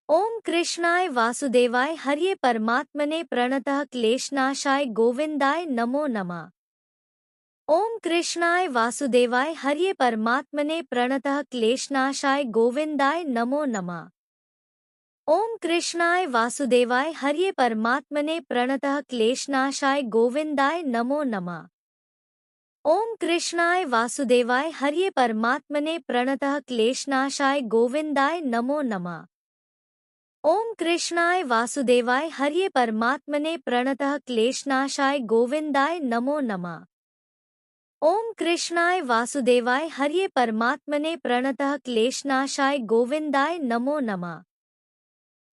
ओम कृष्णाय वासुदेवाय हर्ये परमात्मने प्रणतः क्लेशनाशाय गोविंदाय नमो नमः। ओम कृष्णाय वासुदेवाय हर्ये परमात्मने प्रणतः क्लेशनाशाय गोविंदाय नमो नमः। ओम कृष्णाय वासुदेवाय हर्ये परमात्मने प्रणतः क्लेशनाशाय गोविंदाय नमो नमः। ओम कृष्णाय वासुदेवाय हर्ये परमात्मने प्रणतः क्लेशनाशाय गोविंदाय नमो नमः। ओम कृष्णाय वासुदेवाय हर्ये परमात्मने प्रणतः क्लेशनाशाय गोविंदाय नमो नमः। ओम कृष्णाय वासुदेवाय हर्ये परमात्मने प्रणतः क्लेशनाशाय गोविंदाय नमो नमः।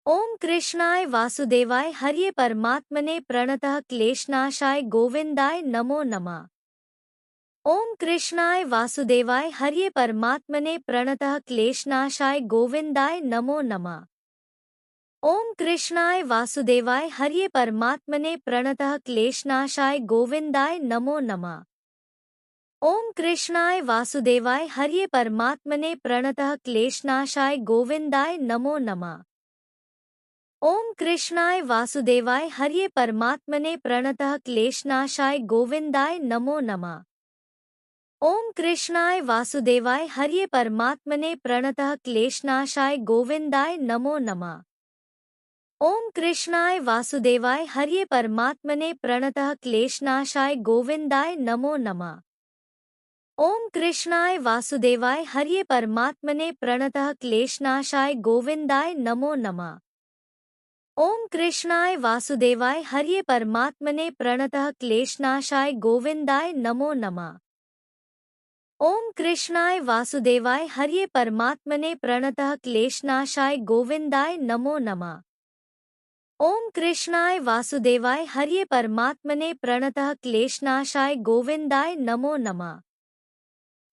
ओम कृष्णाय वासुदेवाय हर्ये परमात्मने प्रणतः क्लेशनाशाय गोविंदाय नमो नमः। ओम कृष्णाय वासुदेवाय हर्ये परमात्मने प्रणतः क्लेशनाशाय गोविंदाय नमो नमः। ओम कृष्णाय वासुदेवाय हर्ये परमात्मने प्रणतः क्लेशनाशाय गोविंदाय नमो नमः। ओम कृष्णाय वासुदेवाय हर्ये परमात्मने प्रणतः क्लेशनाशाय गोविंदाय नमो नमः। ओम कृष्णाय वासुदेवाय हर्ये परमात्मने प्रणतः क्लेशनाशाय गोविंदाय नमो नमः। ओम कृष्णाय वासुदेवाय हर्ये परमात्मने प्रणतः क्लेशनाशाय गोविंदाय नमो नमः। ओम कृष्णाय वासुदेवाय हर्ये परमात्मने प्रणतः क्लेशनाशाय गोविंदाय नमो नमः। ओम कृष्णाय वासुदेवाय हर्ये परमात्मने प्रणतः क्लेशनाशाय गोविंदाय नमो नमः। ओम कृष्णाय वासुदेवाय हर्ये परमात्मने प्रणतः क्लेशनाशाय गोविंदाय नमो नमः। ओम कृष्णाय वासुदेवाय हर्ये परमात्मने प्रणतः क्लेशनाशाय गोविंदाय नमो नमः। ओम कृष्णाय वासुदेवाय हर्ये परमात्मने प्रणतः क्लेशनाशाय गोविंदाय नमो नमः।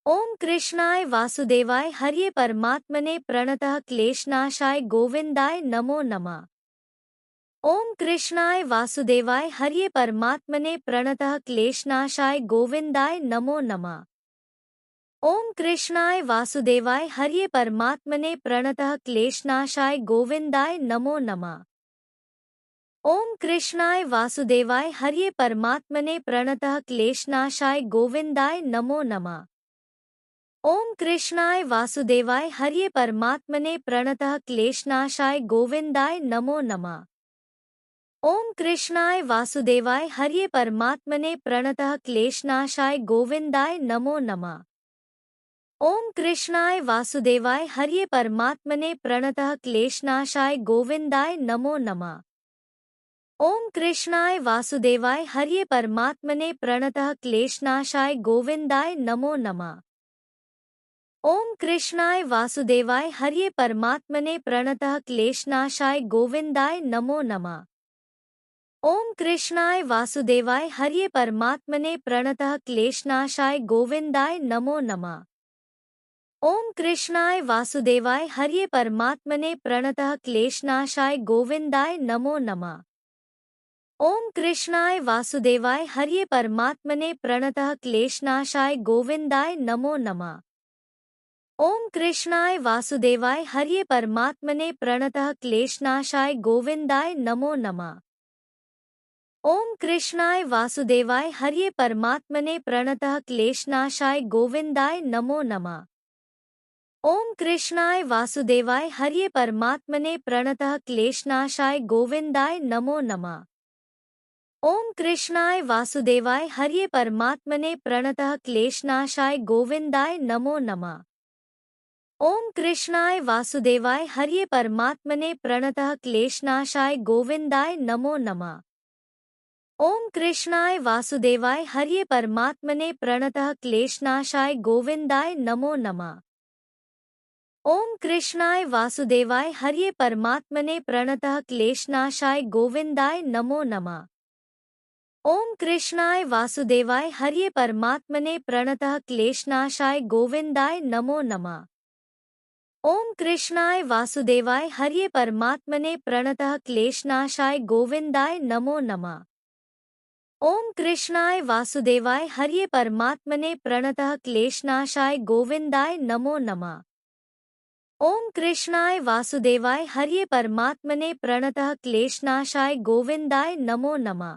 ओम कृष्णाय वासुदेवाय हर्ये परमात्मने प्रणतः क्लेशनाशाय गोविंदाय नमो नमः। ओम कृष्णाय वासुदेवाय हर्ये परमात्मने प्रणतः क्लेशनाशाय गोविंदाय नमो नमः। ओम कृष्णाय वासुदेवाय हर्ये परमात्मने प्रणतः क्लेशनाशाय गोविंदाय नमो नमः। ओम कृष्णाय वासुदेवाय हर्ये परमात्मने प्रणतः क्लेशनाशाय गोविंदाय नमो नमः। ओम कृष्णाय वासुदेवाय हर्ये परमात्मने प्रणतः क्लेशनाशाय गोविंदाय नमो नमः। ओम कृष्णाय वासुदेवाय हर्ये परमात्मने प्रणतः क्लेशनाशाय गोविंदाय नमो नमः। ओम कृष्णाय वासुदेवाय हर्ये परमात्मने प्रणतः क्लेशनाशाय गोविंदाय नमो नमः। ओम कृष्णाय वासुदेवाय हर्ये परमात्मने प्रणतः क्लेशनाशाय गोविंदाय नमो नमः। ओम कृष्णाय वासुदेवाय हर्ये परमात्मने प्रणतः क्लेशनाशाय गोविंदाय नमो नमः। ओम कृष्णाय वासुदेवाय हर्ये परमात्मने प्रणतः क्लेशनाशाय गोविंदाय नमो नमः। ओम कृष्णाय वासुदेवाय हर्ये परमात्मने प्रणतः क्लेशनाशाय गोविंदाय नमो नमः। ओम कृष्णाय वासुदेवाय हर्ये परमात्मने प्रणतः क्लेशनाशाय गोविंदाय नमो नमः। ओम कृष्णाय वासुदेवाय हर्ये परमात्मने प्रणतः क्लेशनाशाय गोविंदाय नमो नमः। ओम कृष्णाय वासुदेवाय हर्ये परमात्मने प्रणतः क्लेशनाशाय गोविंदाय नमो नमः। ओम कृष्णाय वासुदेवाय हर्ये परमात्मने प्रणतः क्लेशनाशाय गोविंदाय नमो नमः। ओम कृष्णाय वासुदेवाय हर्ये परमात्मने प्रणतः क्लेशनाशाय गोविंदाय नमो नमः। ओम कृष्णाय वासुदेवाय हर्ये परमात्मने प्रणतः क्लेशनाशाय गोविंदाय नमो नमः। ओम कृष्णाय वासुदेवाय हर्ये परमात्मने प्रणतः क्लेशनाशाय गोविंदाय नमो नमः। ओम कृष्णाय वासुदेवाय हर्ये परमात्मने प्रणतः क्लेशनाशाय गोविंदाय नमो नमः। ओम कृष्णाय वासुदेवाय हर्ये परमात्मने प्रणतः क्लेशनाशाय गोविंदाय नमो नमः। ओम कृष्णाय वासुदेवाय हर्ये परमात्मने प्रणतः क्लेशनाशाय गोविंदाय नमो नमः। ओम कृष्णाय वासुदेवाय हर्ये परमात्मने प्रणतः क्लेशनाशाय गोविंदाय नमो नमः। ओम कृष्णाय वासुदेवाय हर्ये परमात्मने प्रणतः क्लेशनाशाय गोविंदाय नमो नमः।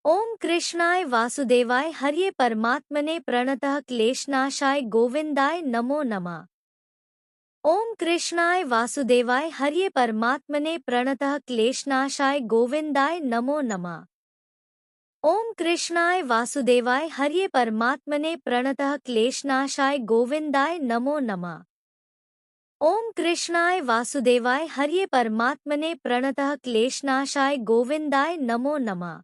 ओम कृष्णाय वासुदेवाय हर्ये परमात्मने प्रणतः क्लेशनाशाय गोविंदाय नमो नमः। ओम कृष्णाय वासुदेवाय हर्ये परमात्मने प्रणतः क्लेशनाशाय गोविंदाय नमो नमः। ओम कृष्णाय वासुदेवाय हर्ये परमात्मने प्रणतः क्लेशनाशाय गोविंदाय नमो नमः। ओम कृष्णाय वासुदेवाय हर्ये परमात्मने प्रणतः क्लेशनाशाय गोविंदाय नमो नमः।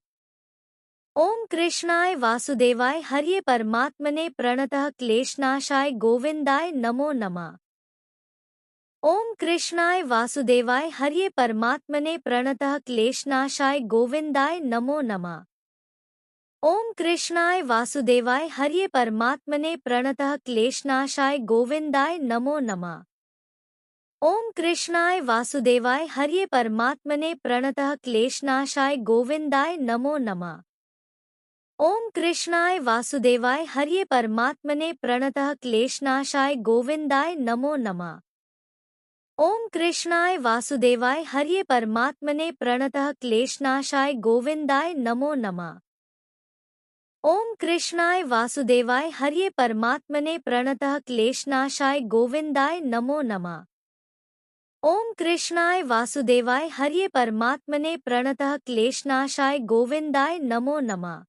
ओम कृष्णाय वासुदेवाय हर्ये परमात्मने प्रणतः क्लेशनाशाय गोविंदाय नमो नमः। ओम कृष्णाय वासुदेवाय हर्ये परमात्मने प्रणतः क्लेशनाशाय गोविंदाय नमो नमः। ओम कृष्णाय वासुदेवाय हर्ये परमात्मने प्रणतः क्लेशनाशाय गोविंदाय नमो नमः। ओम कृष्णाय वासुदेवाय हर्ये परमात्मने प्रणतः क्लेशनाशाय गोविंदाय नमो नमः। ओम कृष्णाय वासुदेवाय हर्ये परमात्मने प्रणतः क्लेशनाशाय गोविंदाय नमो नमः। ओम कृष्णाय वासुदेवाय हर्ये परमात्मने प्रणतः क्लेशनाशाय गोविंदाय नमो नमः। ओम कृष्णाय वासुदेवाय हर्ये परमात्मने प्रणतः क्लेशनाशाय गोविंदाय नमो नमः। ओम कृष्णाय वासुदेवाय हर्ये परमात्मने प्रणतः क्लेशनाशाय गोविंदाय नमो नमः।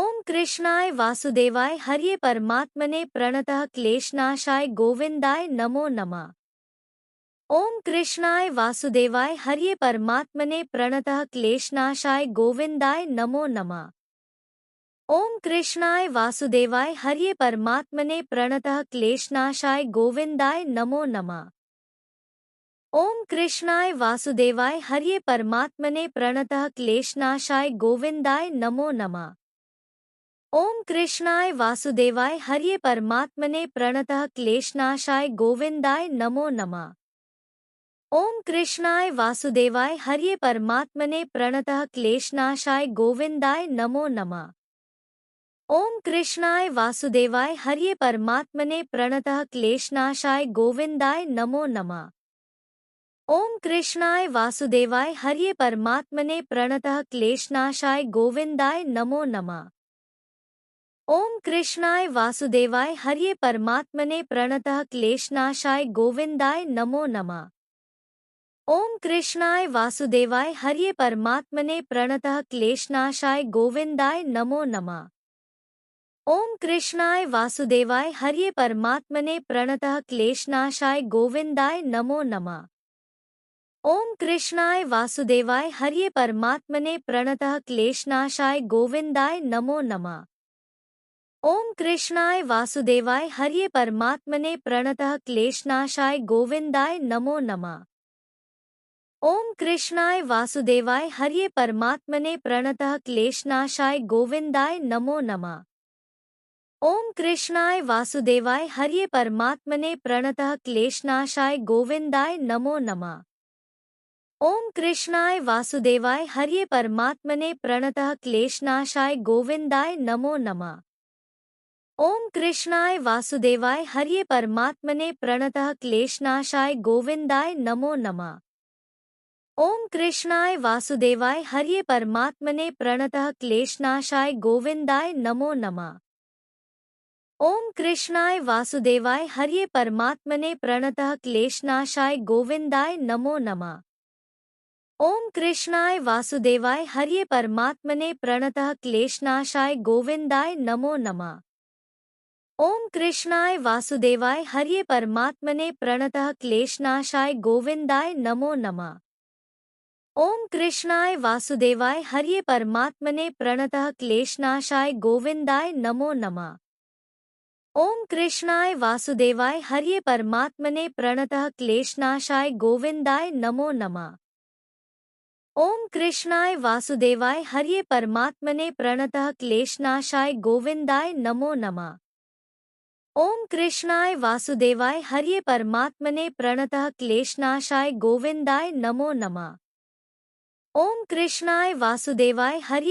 ओम कृष्णाय वासुदेवाय हर्ये परमात्मने प्रणतः क्लेशनाशाय गोविंदाय नमो नमः। ओम कृष्णाय वासुदेवाय हर्ये परमात्मने प्रणतः क्लेशनाशाय गोविंदाय नमो नमः। ओम कृष्णाय वासुदेवाय हर्ये परमात्मने प्रणतः क्लेशनाशाय गोविंदाय नमो नमः। ओम कृष्णाय वासुदेवाय हर्ये परमात्मने प्रणतः क्लेशनाशाय गोविंदाय नमो नमः। ओम कृष्णाय वासुदेवाय हर्ये परमात्मने प्रणतः क्लेशनाशाय गोविंदाय नमो नमः। ओम कृष्णाय वासुदेवाय हर्ये परमात्मने प्रणतः क्लेशनाशाय गोविंदाय नमो नमः। ओम कृष्णाय वासुदेवाय हर्ये परमात्मने प्रणतः क्लेशनाशाय गोविंदाय नमो नमः। ओम कृष्णाय वासुदेवाय हर्ये परमात्मने प्रणतः क्लेशनाशाय गोविंदाय नमो नमः। ओम कृष्णाय वासुदेवाय हर्ये परमात्मने प्रणतः क्लेशनाशाय गोविंदाय नमो नमः। ओम कृष्णाय वासुदेवाय हर्ये परमात्मने प्रणतः क्लेशनाशाय गोविंदाय नमो नमः। ओम कृष्णाय वासुदेवाय हर्ये परमात्मने प्रणतः क्लेशनाशाय गोविंदाय नमो नमः। ओम कृष्णाय वासुदेवाय हर्ये परमात्मने प्रणतः क्लेशनाशाय गोविंदाय नमो नमः। ओम कृष्णाय वासुदेवाय हर्ये परमात्मने प्रणतः क्लेशनाशाय गोविंदाय नमो नमः। ओम कृष्णाय वासुदेवाय हर्ये परमात्मने प्रणतः क्लेशनाशाय गोविंदाय नमो नमः। ओम कृष्णाय वासुदेवाय हर्ये परमात्मने प्रणतः क्लेशनाशाय गोविंदाय नमो नमः। ओम कृष्णाय वासुदेवाय हर्ये परमात्मने प्रणतः क्लेशनाशाय गोविंदाय नमो नमः। ओम कृष्णाय वासुदेवाय हर्ये परमात्मने प्रणतः क्लेशनाशाय गोविंदाय नमो नमः। ओम कृष्णाय वासुदेवाय हर्ये परमात्मने प्रणतः क्लेशनाशाय गोविंदाय नमो नमः। ओम कृष्णाय वासुदेवाय हर्ये परमात्मने प्रणतः क्लेशनाशाय गोविंदाय नमो नमः। ओम कृष्णाय वासुदेवाय हर्ये परमात्मने प्रणतः क्लेशनाशाय गोविंदाय नमो नमः। ओम कृष्णाय वासुदेवाय हर्ये परमात्मने प्रणतः क्लेशनाशाय गोविंदाय नमो नमः। ओम कृष्णाय वासुदेवाय हर्ये परमात्मने प्रणतः क्लेशनाशाय गोविंदाय नमो नमः। ओम कृष्णाय वासुदेवाय हर्ये परमात्मने प्रणतः क्लेशनाशाय गोविंदाय नमो नमः। ओम कृष्णाय वासुदेवाय हर्ये परमात्मने प्रणतः क्लेशनाशाय गोविंदाय नमो नमः। ओम कृष्णाय वासुदेवाय हर्ये परमात्मने प्रणतः क्लेशनाशाय गोविंदाय नमो नमः। ओम कृष्णाय वासुदेवाय हर्ये